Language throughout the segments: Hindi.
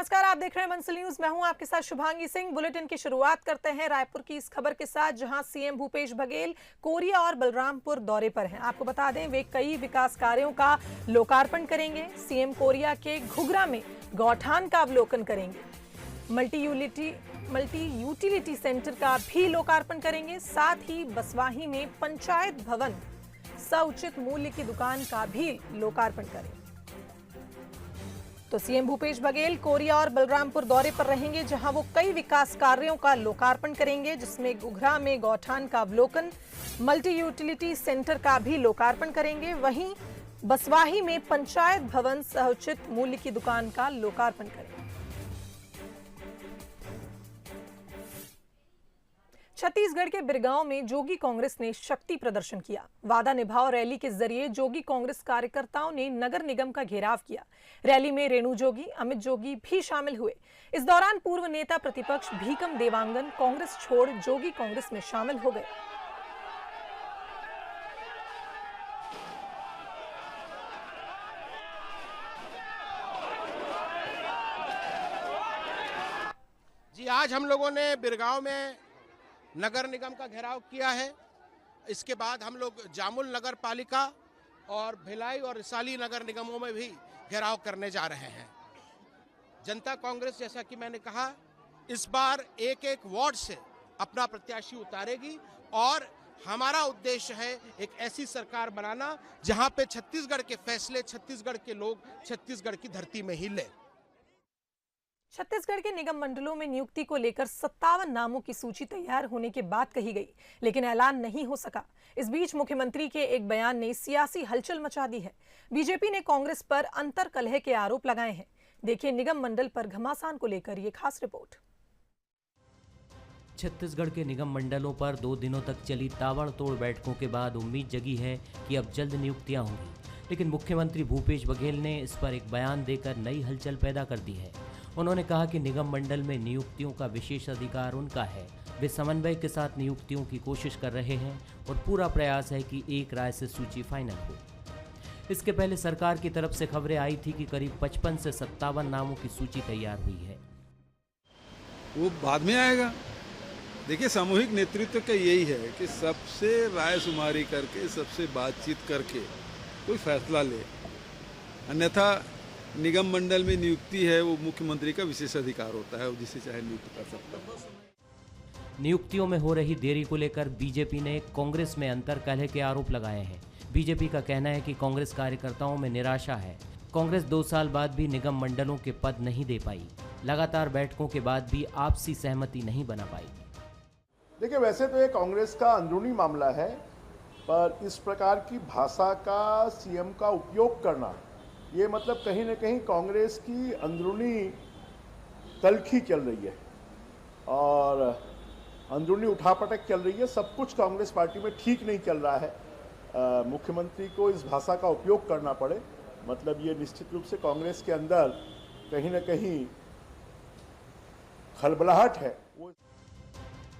नमस्कार, आप देख रहे हैं मंसल न्यूज। मैं हूं आपके साथ शुभांगी सिंह। बुलेटिन की शुरुआत करते हैं रायपुर की इस खबर के साथ, जहां सीएम भूपेश बघेल कोरिया और बलरामपुर दौरे पर हैं। आपको बता दें, वे कई विकास कार्यों का लोकार्पण करेंगे। सीएम कोरिया के घुघरा में गौठान का अवलोकन करेंगे, मल्टी यूटिलिटी सेंटर का भी लोकार्पण करेंगे। साथ ही बसवाही में पंचायत भवन सउचित मूल्य की दुकान का भी लोकार्पण करेंगे। तो सीएम भूपेश बघेल कोरिया और बलरामपुर दौरे पर रहेंगे, जहां वो कई विकास कार्यों का लोकार्पण करेंगे, जिसमें घुघरा में गौठान का अवलोकन, मल्टी यूटिलिटी सेंटर का भी लोकार्पण करेंगे। वहीं बसवाही में पंचायत भवन सउचित मूल्य की दुकान का लोकार्पण करेंगे। छत्तीसगढ़ के बिरगांव में जोगी कांग्रेस ने शक्ति प्रदर्शन किया। वादा निभाओ रैली के जरिए जोगी कांग्रेस कार्यकर्ताओं ने नगर निगम का घेराव किया। रैली में रेणु जोगी, अमित जोगी भी शामिल हुए। इस दौरान पूर्व नेता प्रतिपक्ष भीकम देवांगन कांग्रेस छोड़ जोगी कांग्रेस में शामिल हो गए। जी, आज हम लोगों ने बिरगांव में नगर निगम का घेराव किया है। इसके बाद हम लोग जामुल नगर पालिका और भिलाई और रिसाली नगर निगमों में भी घेराव करने जा रहे हैं। जनता कांग्रेस, जैसा कि मैंने कहा, इस बार एक एक वार्ड से अपना प्रत्याशी उतारेगी और हमारा उद्देश्य है एक ऐसी सरकार बनाना जहां पे छत्तीसगढ़ के फैसले छत्तीसगढ़ के लोग छत्तीसगढ़ की धरती में ही ले। छत्तीसगढ़ के निगम मंडलों में नियुक्ति को लेकर 57 नामों की सूची तैयार होने के बाद कही गई, लेकिन ऐलान नहीं हो सका। इस बीच मुख्यमंत्री के एक बयान ने सियासी हलचल मचा दी है। बीजेपी ने कांग्रेस पर अंतर्कलह के आरोप लगाए हैं। देखिए निगम मंडल पर घमासान को लेकर ये खास रिपोर्ट। छत्तीसगढ़ के निगम मंडलों पर 2 दिनों तक चली ताबड़तोड़ बैठकों के बाद उम्मीद जगी है कि अब जल्द नियुक्तियां होंगी, लेकिन मुख्यमंत्री भूपेश बघेल ने इस पर एक बयान देकर नई हलचल पैदा कर दी है। उन्होंने कहा कि निगम मंडल में नियुक्तियों का विशेष अधिकार उनका है। वे समन्वय के साथ नियुक्तियों की कोशिश कर रहे हैं और पूरा प्रयास है कि एक राय से सूची फाइनल हो। इसके पहले सरकार की तरफ से खबरें आई थी कि करीब 55 से 57 नामों की सूची तैयार हुई है। वो बाद में आएगा। देखिए, सामूहिक नेतृत्व का यही है कि सबसे राय शुमारी करके, सबसे बातचीत करके कोई फैसला ले। अन्यथा निगम मंडल में नियुक्ति है, वो मुख्यमंत्री का विशेष अधिकार होता है, वो जिसे चाहे नियुक्त कर सकता है। नियुक्तियों में हो रही देरी को लेकर बीजेपी ने कांग्रेस में अंतर्कलह के आरोप लगाए हैं। बीजेपी का कहना है कि कांग्रेस कार्यकर्ताओं में निराशा है। कांग्रेस 2 साल बाद भी निगम मंडलों के पद नहीं दे पाई। लगातार बैठकों के बाद भी आपसी सहमति नहीं बना पाई। देखिए, वैसे तो ये कांग्रेस का अंदरूनी मामला है, पर इस प्रकार की भाषा का सीएम का उपयोग करना, ये मतलब कहीं ना कहीं कांग्रेस की अंदरूनी तलखी चल रही है और अंदरूनी उठापटक चल रही है। सब कुछ कांग्रेस पार्टी में ठीक नहीं चल रहा है। मुख्यमंत्री को इस भाषा का उपयोग करना पड़े, मतलब ये निश्चित रूप से कांग्रेस के अंदर कहीं ना कहीं खलबलाहट है।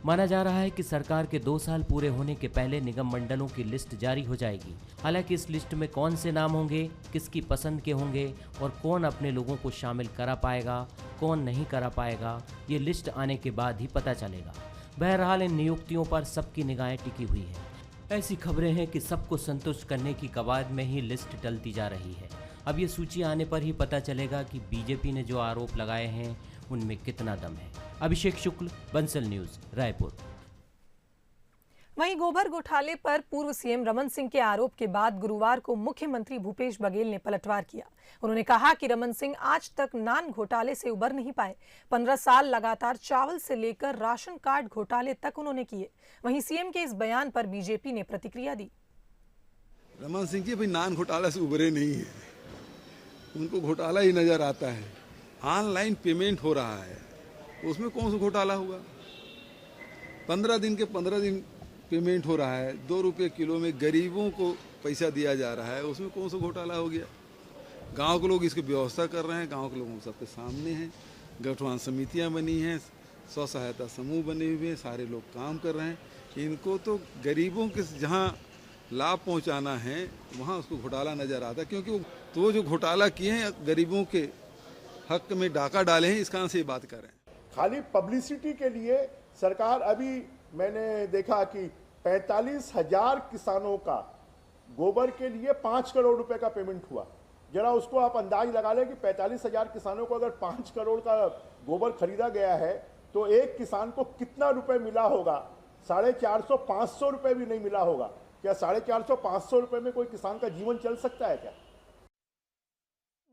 माना जा रहा है कि सरकार के 2 साल पूरे होने के पहले निगम मंडलों की लिस्ट जारी हो जाएगी। हालांकि इस लिस्ट में कौन से नाम होंगे, किसकी पसंद के होंगे और कौन अपने लोगों को शामिल करा पाएगा, कौन नहीं करा पाएगा, ये लिस्ट आने के बाद ही पता चलेगा। बहरहाल इन नियुक्तियों पर सबकी निगाहें टिकी हुई है। ऐसी खबरें हैं कि सबको संतुष्ट करने की कवायद में ही लिस्ट टलती जा रही है। अब ये सूची आने पर ही पता चलेगा कि बीजेपी ने जो आरोप लगाए हैं उनमें कितना दम है। अभिषेक शुक्ल, बंसल न्यूज, रायपुर। वहीं गोबर घोटाले पर पूर्व सीएम रमन सिंह के आरोप के बाद गुरुवार को मुख्यमंत्री भूपेश बघेल ने पलटवार किया। उन्होंने कहा कि रमन सिंह आज तक नान घोटाले से उबर नहीं पाए। 15 साल लगातार चावल से लेकर राशन कार्ड घोटाले तक उन्होंने किए। वहीं सीएम के इस बयान पर बीजेपी ने प्रतिक्रिया दी। रमन सिंह जी भाई नान घोटाला से उबरे नहीं है, उनको घोटाला ही नजर आता है। ऑनलाइन पेमेंट हो रहा है, उसमें कौन सा घोटाला होगा? 15 दिन के 15 दिन पेमेंट हो रहा है। 2 रुपये किलो में गरीबों को पैसा दिया जा रहा है, उसमें कौन सा घोटाला हो गया? गांव के लोग इसकी व्यवस्था कर रहे हैं, गांव के लोग सबके सामने हैं। गठवान समितियां बनी हैं, स्व सहायता समूह बने हुए हैं, सारे लोग काम कर रहे हैं। इनको तो गरीबों के जहां लाभ पहुंचाना है वहां उसको घोटाला नजर आता है, क्योंकि वो जो घोटाला किए हैं गरीबों के हक में डाका डाले हैं, इस कारण से ये बात कर रहे हैं। खाली पब्लिसिटी के लिए सरकार, अभी मैंने देखा कि 45,000 किसानों का गोबर के लिए 5 करोड़ रुपए का पेमेंट हुआ। जरा उसको आप अंदाज लगा लें कि 45,000 किसानों को अगर 5 करोड़ का गोबर खरीदा गया है तो एक किसान को कितना रुपए मिला होगा? 450-500 रुपए भी नहीं मिला होगा। क्या 450-500 रुपए में कोई किसान का जीवन चल सकता है क्या?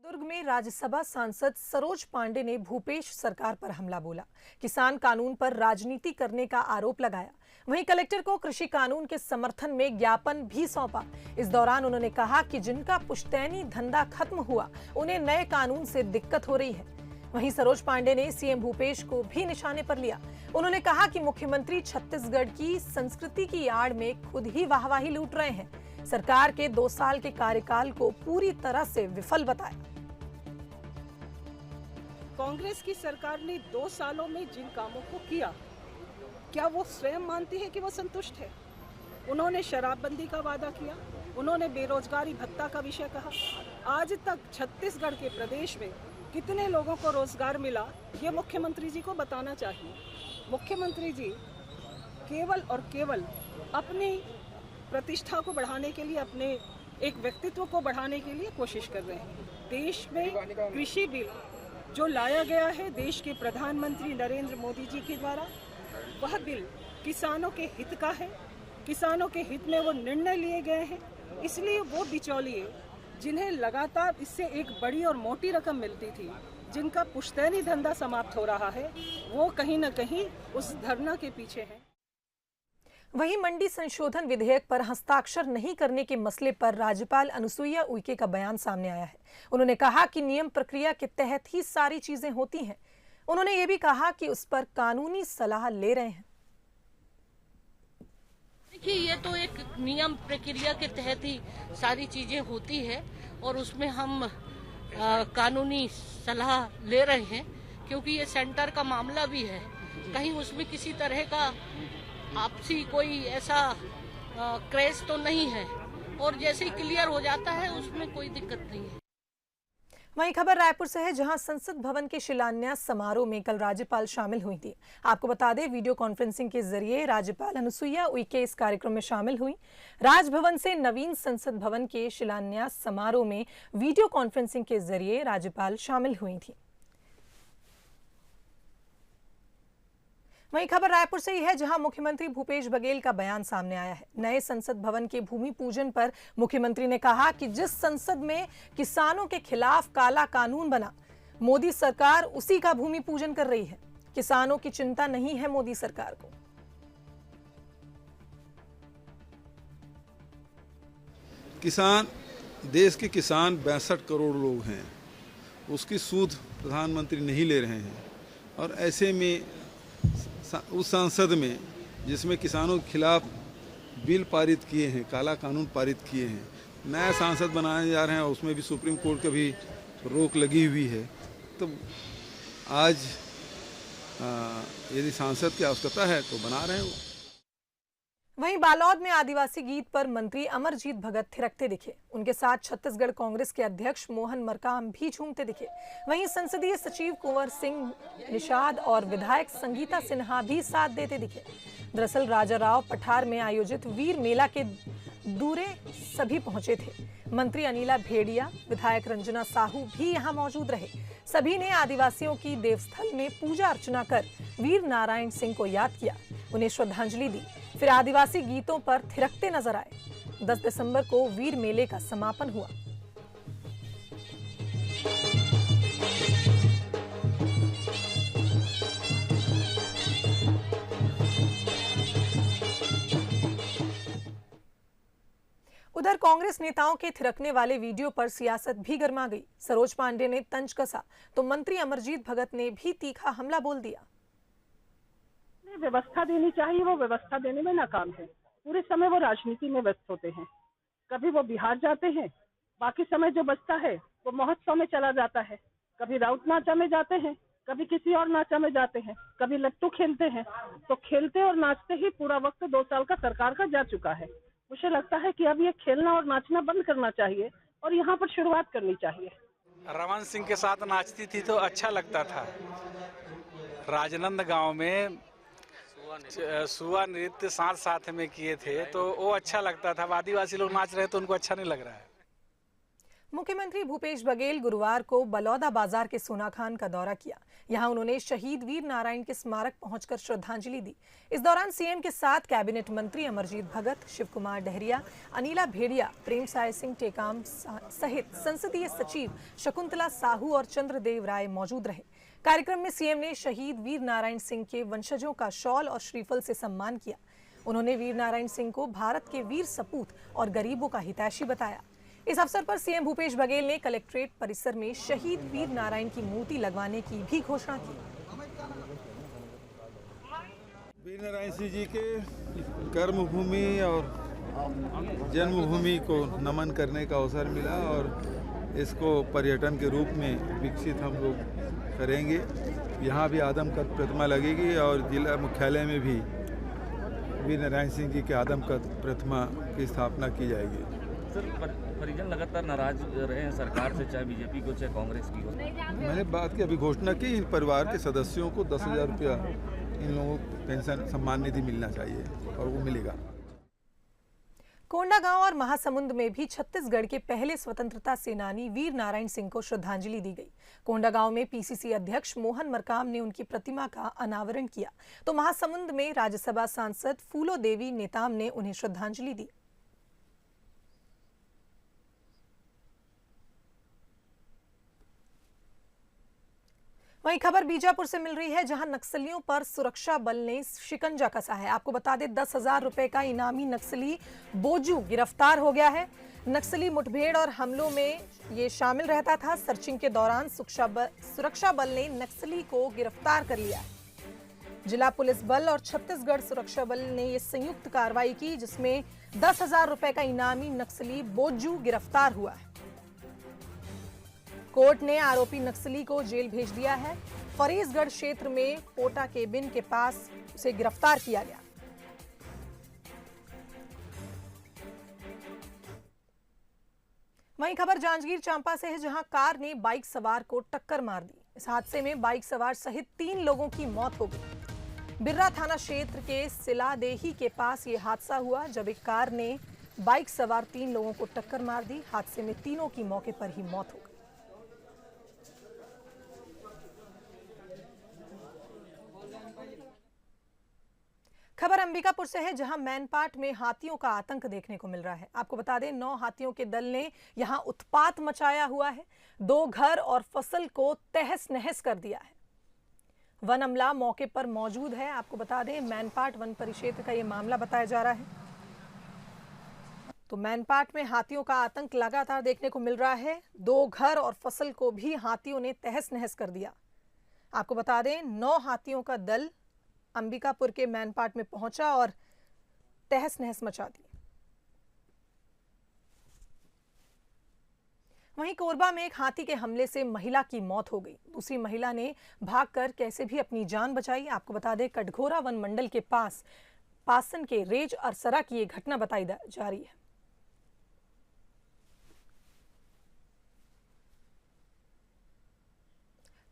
दुर्ग में राज्यसभा सांसद सरोज पांडे ने भूपेश सरकार पर हमला बोला। किसान कानून पर राजनीति करने का आरोप लगाया। वहीं कलेक्टर को कृषि कानून के समर्थन में ज्ञापन भी सौंपा। इस दौरान उन्होंने कहा कि जिनका पुश्तैनी धंधा खत्म हुआ उन्हें नए कानून से दिक्कत हो रही है। वहीं सरोज पांडे ने सीएम भूपेश को भी निशाने पर लिया। उन्होंने कहा कि मुख्यमंत्री छत्तीसगढ़ की संस्कृति की आड़ में खुद ही वाहवाही लूट रहे हैं। सरकार के 2 साल के कार्यकाल को पूरी तरह से विफल बताया। कांग्रेस की सरकार ने 2 सालों में जिन कामों को किया, क्या वो स्वयं मानती है कि वो संतुष्ट है? उन्होंने शराबबंदी का वादा किया, उन्होंने बेरोजगारी भत्ता का विषय कहा। आज तक छत्तीसगढ़ के प्रदेश में कितने लोगों को रोजगार मिला, ये मुख्यमंत्री जी को बताना चाहिए। मुख्यमंत्री जी केवल और केवल अपनी प्रतिष्ठा को बढ़ाने के लिए, अपने एक व्यक्तित्व को बढ़ाने के लिए कोशिश कर रहे हैं। देश में कृषि बिल जो लाया गया है देश के प्रधानमंत्री नरेंद्र मोदी जी के द्वारा, वह बिल किसानों के हित का है। किसानों के हित में वो निर्णय लिए गए हैं, इसलिए वो बिचौलिए जिन्हें लगातार इससे एक बड़ी और मोटी रकम मिलती थी, जिनका पुश्तैनी धंधा समाप्त हो रहा है, वो कहीं न कहीं उस धरना के पीछे है। वहीं मंडी संशोधन विधेयक पर हस्ताक्षर नहीं करने के मसले पर राज्यपाल अनुसुईया उइके का बयान सामने आया है। उन्होंने कहा कि नियम प्रक्रिया के तहत ही सारी चीजें होती हैं। उन्होंने ये भी कहा कि उस पर कानूनी सलाह ले रहे हैं। देखिए, ये तो एक नियम प्रक्रिया के तहत ही सारी चीजें होती है और उसमें हम कानूनी सलाह ले रहे हैं, क्योंकि ये सेंटर का मामला भी है। कहीं उसमें किसी तरह का आपसी कोई ऐसा क्रेज तो नहीं है, और जैसे ही क्लियर हो जाता है उसमें कोई दिक्कत नहीं है। वहीं खबर रायपुर से है, जहां संसद भवन के शिलान्यास समारोह में कल राज्यपाल शामिल हुई थी। आपको बता दें, वीडियो कॉन्फ्रेंसिंग के जरिए राज्यपाल अनुसुईया उइके इस कार्यक्रम में शामिल हुई। राजभवन से नवीन संसद भवन के शिलान्यास समारोह में वीडियो कॉन्फ्रेंसिंग के जरिए राज्यपाल शामिल हुई थी। वहीं खबर रायपुर से ही है, जहां मुख्यमंत्री भूपेश बघेल का बयान सामने आया है। नए संसद भवन के भूमि पूजन पर मुख्यमंत्री ने कहा कि जिस संसद में किसानों के खिलाफ काला कानून बना, मोदी सरकार उसी का भूमि पूजन कर रही है। किसानों की चिंता नहीं है मोदी सरकार को। किसान, देश के किसान 62 करोड़ लोग हैं, उसकी सूद प्रधानमंत्री नहीं ले रहे हैं। और ऐसे में उस संसद में जिसमें किसानों के खिलाफ बिल पारित किए हैं, काला कानून पारित किए हैं, नया सांसद बनाने जा रहे हैं, उसमें भी सुप्रीम कोर्ट का भी रोक लगी हुई है। तो आज यदि सांसद की आवश्यकता है तो बना रहे हैं। वहीं बालोद में आदिवासी गीत पर मंत्री अमरजीत भगत थिरकते दिखे। उनके साथ छत्तीसगढ़ कांग्रेस के अध्यक्ष मोहन मरकाम भी झूमते दिखे। वहीं संसदीय सचिव कुंवर सिंह निषाद और विधायक संगीता सिन्हा भी साथ देते दिखे। दरअसल राजाराव पठार में आयोजित वीर मेला के दूरे सभी पहुंचे थे। मंत्री अनिला भेड़िया, विधायक रंजना साहू भी यहां मौजूद रहे। सभी ने आदिवासियों की देवस्थल में पूजा अर्चना कर वीर नारायण सिंह को याद किया, उन्हें श्रद्धांजलि दी, फिर आदिवासी गीतों पर थिरकते नजर आए। 10 दिसंबर को वीर मेले का समापन हुआ। उधर कांग्रेस नेताओं के थिरकने वाले वीडियो पर सियासत भी गर्मा गई। सरोज पांडे ने तंज कसा तो मंत्री अमरजीत भगत ने भी तीखा हमला बोल दिया। व्यवस्था देनी चाहिए, वो व्यवस्था देने में नाकाम है। पूरे समय वो राजनीति में व्यस्त होते हैं। कभी वो बिहार जाते हैं, बाकी समय जो बचता है वो महोत्सव में चला जाता है। कभी राउत नाचा में जाते हैं, कभी किसी और नाचा में जाते हैं, कभी लट्टू खेलते हैं। तो खेलते और नाचते ही पूरा वक्त 2 साल का सरकार का जा चुका है। मुझे लगता है कि अब ये खेलना और नाचना बंद करना चाहिए और यहाँ पर शुरुआत करनी चाहिए। रमन सिंह के साथ नाचती थी तो अच्छा लगता था। राजनंद गांव में सुआ नृत्य साथ साथ में किए थे तो वो अच्छा लगता था। आदिवासी लोग नाच रहे तो उनको अच्छा नहीं लग रहा है। मुख्यमंत्री भूपेश बघेल गुरुवार को बलौदा बाजार के सोनाखान का दौरा किया। यहां उन्होंने शहीद वीर नारायण के स्मारक पहुंचकर श्रद्धांजलि दी। इस दौरान सीएम के साथ कैबिनेट मंत्री अमरजीत भगत, शिव कुमार डहरिया, अनिला भेड़िया, प्रेम साय सिंह टेकाम सहित संसदीय सचिव शकुंतला साहू और चंद्रदेव राय मौजूद रहे। कार्यक्रम में सीएम ने शहीद वीर नारायण सिंह के वंशजों का शॉल और श्रीफल से सम्मान किया। उन्होंने वीर नारायण सिंह को भारत के वीर सपूत और गरीबों का हितैषी बताया। इस अवसर पर सीएम भूपेश बघेल ने कलेक्ट्रेट परिसर में शहीद वीर नारायण की मूर्ति लगवाने की भी घोषणा की। वीर नारायण सिंह जी के कर्मभूमि और जन्मभूमि को नमन करने का अवसर मिला और इसको पर्यटन के रूप में विकसित हम लोग करेंगे। यहाँ भी आदमकद प्रतिमा लगेगी और जिला मुख्यालय में भी वीर नारायण सिंह जी के आदमकद प्रतिमा की स्थापना की जाएगी। सर, परिजन लगातार नाराज रहे हैं सरकार से, चाहे बीजेपी को चाहे कांग्रेस की हो। मैंने बात की, अभी घोषणा की, इन परिवार के सदस्यों को 10,000 रुपया इन लोगों को पेंशन सम्मान निधि मिलना चाहिए और वो मिलेगा। कोंडागांव और महासमुंद में भी छत्तीसगढ़ के पहले स्वतंत्रता सेनानी वीर नारायण सिंह को श्रद्धांजलि दी गई। कोंडागांव में पीसीसी अध्यक्ष मोहन मरकाम ने उनकी प्रतिमा का अनावरण किया, तो महासमुंद में राज्यसभा सांसद फूलो देवी नेताम ने उन्हें श्रद्धांजलि दी। वहीं खबर बीजापुर से मिल रही है, जहां नक्सलियों पर सुरक्षा बल ने शिकंजा कसा है। आपको बता दें, 10,000 रुपए का इनामी नक्सली बोजू गिरफ्तार हो गया है। नक्सली मुठभेड़ और हमलों में ये शामिल रहता था। सर्चिंग के दौरान सुरक्षा बल ने नक्सली को गिरफ्तार कर लिया। जिला पुलिस बल और छत्तीसगढ़ सुरक्षा बल ने ये संयुक्त कार्रवाई की, जिसमें 10,000 रुपए का इनामी नक्सली बोजू गिरफ्तार हुआ है। कोर्ट ने आरोपी नक्सली को जेल भेज दिया है। फरीसगढ़ क्षेत्र में पोटा केबिन के पास उसे गिरफ्तार किया गया। वहीं खबर जांजगीर चांपा से है, जहां कार ने बाइक सवार को टक्कर मार दी। इस हादसे में बाइक सवार सहित 3 लोगों की मौत हो गई। बिर्रा थाना क्षेत्र के सिलादेही के पास यह हादसा हुआ, जब एक कार ने बाइक सवार 3 लोगों को टक्कर मार दी। हादसे में तीनों की मौके पर ही मौत हो गई। खबर अंबिकापुर से है, जहां मैनपाट में हाथियों का आतंक देखने को मिल रहा है। आपको बता दें, 9 हाथियों के दल ने यहां उत्पात मचाया हुआ है। 2 घर और फसल को तहस नहस कर दिया है। वन अमला मौके पर मौजूद है। आपको बता दें, मैनपाट वन परिक्षेत्र का यह मामला बताया जा रहा है। तो मैनपाट में हाथियों का आतंक लगातार देखने को मिल रहा है। 2 घर और फसल को भी हाथियों ने तहस नहस कर दिया। आपको बता दें, 9 हाथियों का दल अंबिकापुर के मैनपाट में पहुंचा और तहस नहस मचा दी। वहीं कोरबा में एक हाथी के हमले से महिला की मौत हो गई। दूसरी महिला ने भागकर कैसे भी अपनी जान बचाई। आपको बता दें, कटघोरा वन मंडल के पास पासन के रेज अरसरा की यह घटना बताई जा रही है।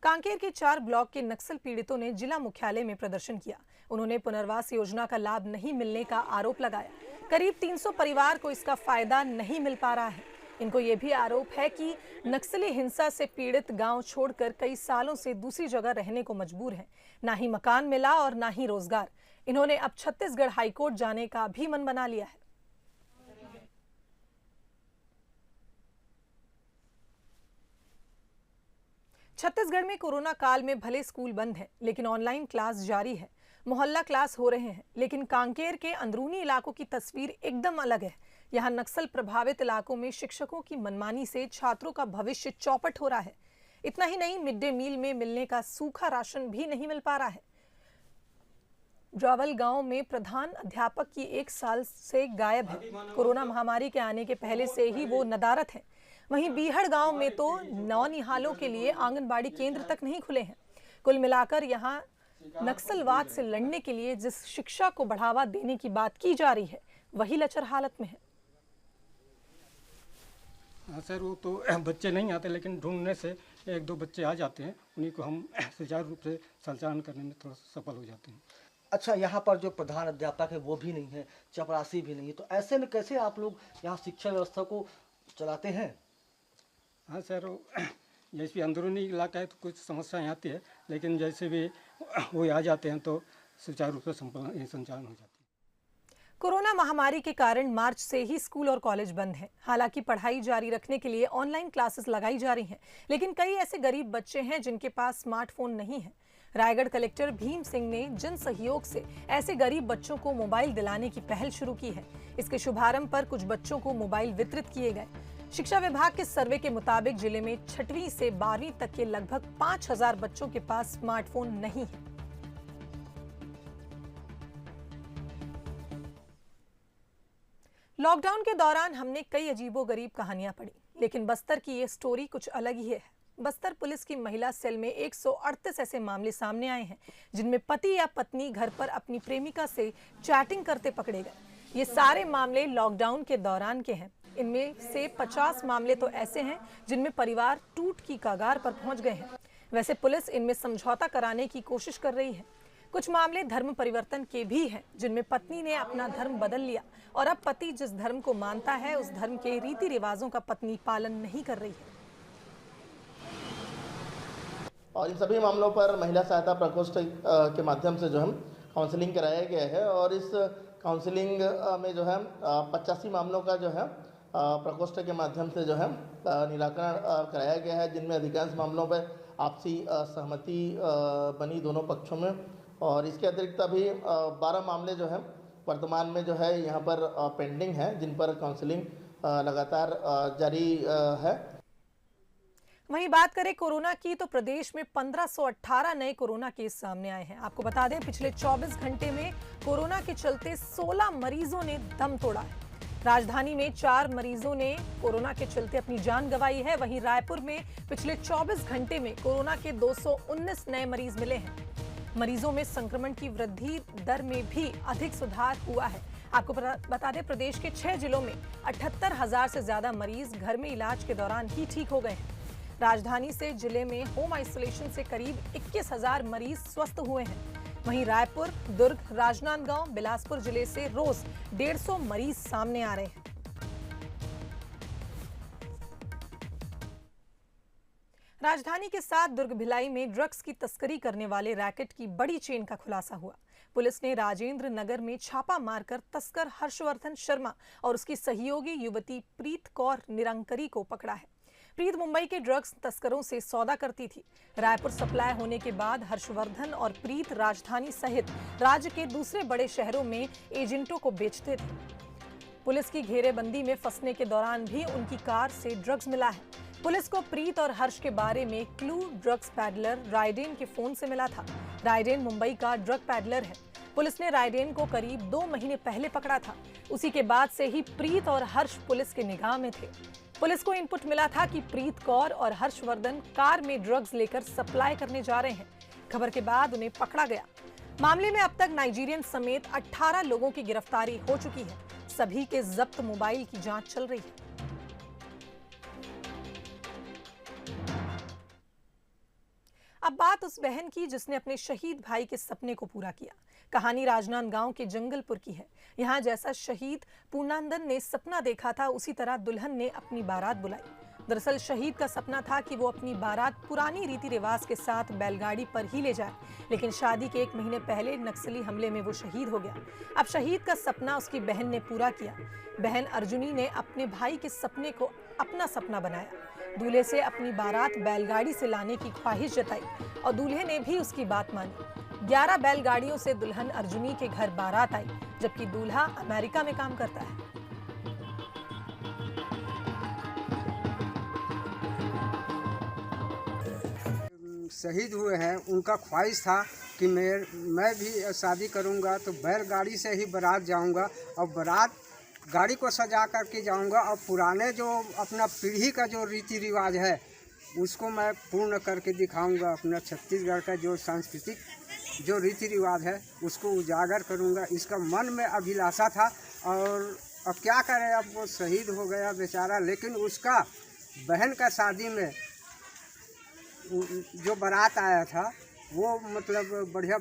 कांकेर के 4 ब्लॉक के नक्सल पीड़ितों ने जिला मुख्यालय में प्रदर्शन किया। उन्होंने पुनर्वास योजना का लाभ नहीं मिलने का आरोप लगाया। करीब 300 परिवार को इसका फायदा नहीं मिल पा रहा है। इनको ये भी आरोप है कि नक्सली हिंसा से पीड़ित गांव छोड़कर कई सालों से दूसरी जगह रहने को मजबूर हैं। ना ही मकान मिला और ना ही रोजगार। इन्होंने अब छत्तीसगढ़ हाईकोर्ट जाने का भी मन बना लिया है। छत्तीसगढ़ में कोरोना काल में भले स्कूल बंद है, लेकिन ऑनलाइन क्लास जारी है। मोहल्ला क्लास हो रहे हैं, लेकिन कांकेर के अंदरूनी इलाकों की तस्वीर एकदम अलग है। यहाँ नक्सल प्रभावित इलाकों में शिक्षकों की मनमानी से छात्रों का भविष्य चौपट हो रहा है। इतना ही नहीं, मिड डे मील में मिलने का सूखा राशन भी नहीं मिल पा रहा है। ड्रावल गांव में प्रधान अध्यापक की 1 साल से गायब है। कोरोना महामारी के आने के पहले से ही वो नदारत है। वहीं बीहड़ गांव में तो नौनिहालों के लिए आंगनबाड़ी केंद्र तक नहीं खुले हैं। कुल मिलाकर यहां नक्सलवाद से लड़ने के लिए जिस शिक्षा को बढ़ावा देने की बात की जा रही है, वही लचर हालत में है। हाँ सर, वो तो बच्चे नहीं आते, लेकिन ढूंढने से 1-2 बच्चे आ जाते हैं, उन्हीं को हम सुचारू रूप से संचालन करने में थोड़ा सफल हो जाते हैं। अच्छा, यहाँ पर जो प्रधान अध्यापक है वो भी नहीं है, चपरासी भी नहीं है, तो ऐसे में कैसे आप लोग यहाँ शिक्षा व्यवस्था को चलाते हैं? हाँ सर, जैसे भी अंदरूनी इलाका है तो कुछ समस्याएं आती है, लेकिन जैसे भी वो आ जाते हैं तो सुचारू रूप से संचालन हो जाता है। कोरोना महामारी के कारण मार्च से ही स्कूल और कॉलेज बंद हैं। हालांकि पढ़ाई जारी रखने के लिए ऑनलाइन क्लासेस लगाई जा रही हैं, लेकिन कई ऐसे गरीब बच्चे हैं जिनके पास स्मार्टफोन नहीं है। रायगढ़ कलेक्टर भीम सिंह ने जन सहयोग से ऐसे गरीब बच्चों को मोबाइल दिलाने की पहल शुरू की है। इसके शुभारंभ पर कुछ बच्चों को मोबाइल वितरित किए गए। शिक्षा विभाग के सर्वे के मुताबिक जिले में 6वीं से 12वीं तक के लगभग 5000 बच्चों के पास स्मार्टफोन नहीं है। लॉकडाउन के दौरान हमने कई अजीबोगरीब कहानियां पढ़ी, लेकिन बस्तर की ये स्टोरी कुछ अलग ही है। बस्तर पुलिस की महिला सेल में 138 ऐसे मामले सामने आए हैं जिनमें पति या पत्नी घर पर अपनी प्रेमिका से चैटिंग करते पकड़े गए। ये सारे मामले लॉकडाउन के दौरान के हैं। इनमें से 50 मामले तो ऐसे हैं जिनमें परिवार टूट की कगार पर पहुंच गए हैं। वैसे पुलिस इनमें समझौता कराने की कोशिश कर रही है। कुछ मामले धर्म परिवर्तन के भी हैं, जिनमें पत्नी ने अपना धर्म बदल लिया और अब पति जिस धर्म को मानता है उस धर्म के रीति रिवाजों का पत्नी पालन नहीं कर रही है। और इन सभी मामलों पर महिला सहायता प्रकोष्ठ के माध्यम से जो है काउंसलिंग कराया गया है और इस काउंसलिंग में जो है 85 मामलों का जो है प्रकोष्ठ के माध्यम से जो है निराकरण कराया गया है, जिनमें अधिकांश मामलों पर आपसी सहमति बनी दोनों पक्षों में। और इसके अतिरिक्त अभी 12 मामले जो है वर्तमान में जो है यहाँ पर पेंडिंग है, जिन पर काउंसलिंग लगातार जारी है। वहीं बात करें कोरोना की तो प्रदेश में 1518 नए कोरोना केस सामने आए हैं। आपको बता दें पिछले 24 घंटे में कोरोना के चलते 16 मरीजों ने दम तोड़ा है। राजधानी में 4 मरीजों ने कोरोना के चलते अपनी जान गंवाई है। वहीं रायपुर में पिछले 24 घंटे में कोरोना के 219 नए मरीज मिले हैं। मरीजों में संक्रमण की वृद्धि दर में भी अधिक सुधार हुआ है। आपको बता दें प्रदेश के 6 जिलों में 78,000 से ज्यादा मरीज घर में इलाज के दौरान ही ठीक हो गए हैं। राजधानी से जिले में होम आइसोलेशन से करीब 21,000 मरीज स्वस्थ हुए हैं। वहीं रायपुर, दुर्ग, राजनांदगांव, बिलासपुर जिले से रोज 150 मरीज सामने आ रहे हैं। राजधानी के साथ दुर्ग भिलाई में ड्रग्स की तस्करी करने वाले रैकेट की बड़ी चेन का खुलासा हुआ। पुलिस ने राजेंद्र नगर में छापा मारकर तस्कर हर्षवर्धन शर्मा और उसकी सहयोगी युवती प्रीत कौर निरंकरी को पकड़ा है। प्रीत मुंबई के ड्रग्स तस्करों से सौदा करती थी। रायपुर सप्लाई होने के बाद हर्षवर्धन और प्रीत राजधानी सहित राज्य के दूसरे बड़े शहरों में एजेंटों को बेचते थे। पुलिस की घेरेबंदी में फंसने के दौरान भी उनकी कार से ड्रग्स मिला है। पुलिस को प्रीत और हर्ष के बारे में क्लू ड्रग्स पैडलर रायडेन के फोन से मिला था। रायडेन मुंबई का ड्रग पैडलर है। पुलिस ने रायडेन को करीब 2 महीने पहले पकड़ा था। उसी के बाद से ही प्रीत और हर्ष पुलिस के निगाह में थे। पुलिस को इनपुट मिला था कि प्रीत कौर और हर्षवर्धन कार में ड्रग्स लेकर सप्लाई करने जा रहे हैं। खबर के बाद उन्हें पकड़ा गया। मामले में अब तक नाइजीरियन समेत 18 लोगों की गिरफ्तारी हो चुकी है। सभी के जब्त मोबाइल की जांच चल रही है। अब बात उस बहन की जिसने अपने शहीद भाई के सपने को पूरा किया। कहानी राजनांदगांव के जंगलपुर की है। यहाँ जैसा शहीद पूर्णानंदन ने सपना देखा था, उसी तरह दुल्हन ने अपनी बारात बुलाई। दरअसल शहीद का सपना था कि वो अपनी बारात पुरानी रीति रिवाज के साथ बैलगाड़ी पर ही ले जाए, लेकिन शादी के 1 महीने पहले नक्सली हमले में वो शहीद हो गया। अब शहीद का सपना उसकी बहन ने पूरा किया। बहन अर्जुनी ने अपने भाई के सपने को अपना सपना बनाया। दूल्हे से अपनी बारात बैलगाड़ी से लाने की ख्वाहिश जताई और दूल्हे ने भी उसकी बात मानी। 11 बैलगाड़ियों से दुल्हन अर्जुनी के घर बारात आई, जबकि दूल्हा अमेरिका में काम करता है। शहीद हुए हैं, उनका ख्वाहिश था कि मैं भी शादी करूंगा तो बैलगाड़ी से ही बारात जाऊंगा और बारात गाड़ी को सजा करके जाऊंगा और पुराने जो अपना पीढ़ी का जो रीति रिवाज है उसको मैं पूर्ण करके दिखाऊंगा। अपना छत्तीसगढ़ का जो सांस्कृतिक जो रीति रिवाज है उसको उजागर करूंगा। इसका मन में अभिलाषा था और अब क्या करें, अब वो शहीद हो गया बेचारा, लेकिन उसका बहन का शादी में जो बारात आया था वो मतलब बढ़िया